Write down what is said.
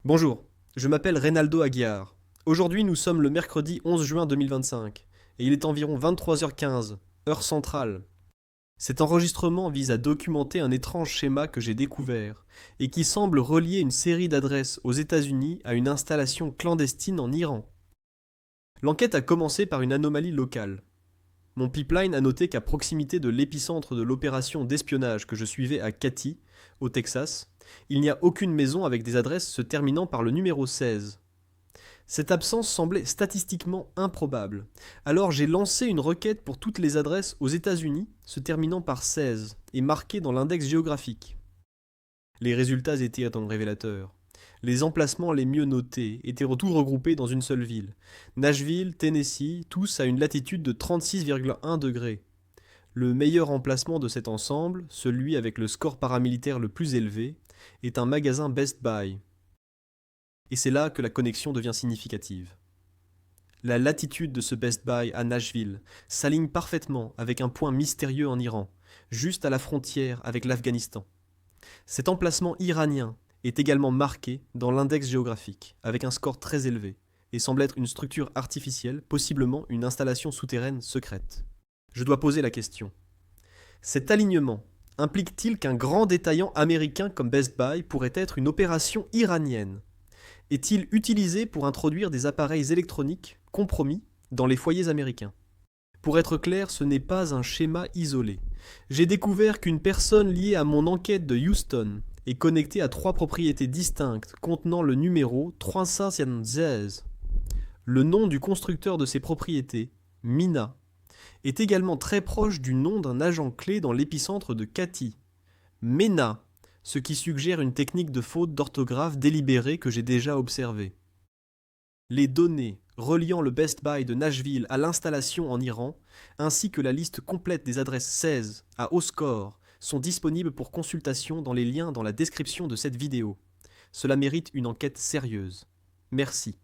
Bonjour, je m'appelle Reynaldo Aguiar. Aujourd'hui, nous sommes le mercredi 11 juin 2025 et il est environ 23h15, heure centrale. Cet enregistrement vise à documenter un étrange schéma que j'ai découvert et qui semble relier une série d'adresses aux États-Unis à une installation clandestine en Iran. L'enquête a commencé par une anomalie locale. Mon pipeline a noté qu'à proximité de l'épicentre de l'opération d'espionnage que je suivais à Katy, au Texas, il n'y a aucune maison avec des adresses se terminant par le numéro 16. Cette absence semblait statistiquement improbable. Alors j'ai lancé une requête pour toutes les adresses aux États-Unis se terminant par 16 et marquées dans l'index géographique. Les résultats étaient révélateurs. Les emplacements les mieux notés étaient tous regroupés dans une seule ville. Nashville, Tennessee, tous à une latitude de 36,1 degrés. Le meilleur emplacement de cet ensemble, celui avec le score paramilitaire le plus élevé, est un magasin Best Buy. Et c'est là que la connexion devient significative. La latitude de ce Best Buy à Nashville s'aligne parfaitement avec un point mystérieux en Iran, juste à la frontière avec l'Afghanistan. Cet emplacement iranien est également marqué dans l'index géographique, avec un score très élevé, et semble être une structure artificielle, possiblement une installation souterraine secrète. Je dois poser la question. Cet alignement implique-t-il qu'un grand détaillant américain comme Best Buy pourrait être une opération iranienne? Est-il utilisé pour introduire des appareils électroniques compromis dans les foyers américains? Pour être clair, ce n'est pas un schéma isolé. J'ai découvert qu'une personne liée à mon enquête de Houston est connectée à trois propriétés distinctes contenant le numéro 316. Le nom du constructeur de ces propriétés, Mina, est également très proche du nom d'un agent clé dans l'épicentre de Katy, Mena, ce qui suggère une technique de faute d'orthographe délibérée que j'ai déjà observée. Les données reliant le Best Buy de Nashville à l'installation en Iran, ainsi que la liste complète des adresses 16 à haut score, sont disponibles pour consultation dans les liens dans la description de cette vidéo. Cela mérite une enquête sérieuse. Merci.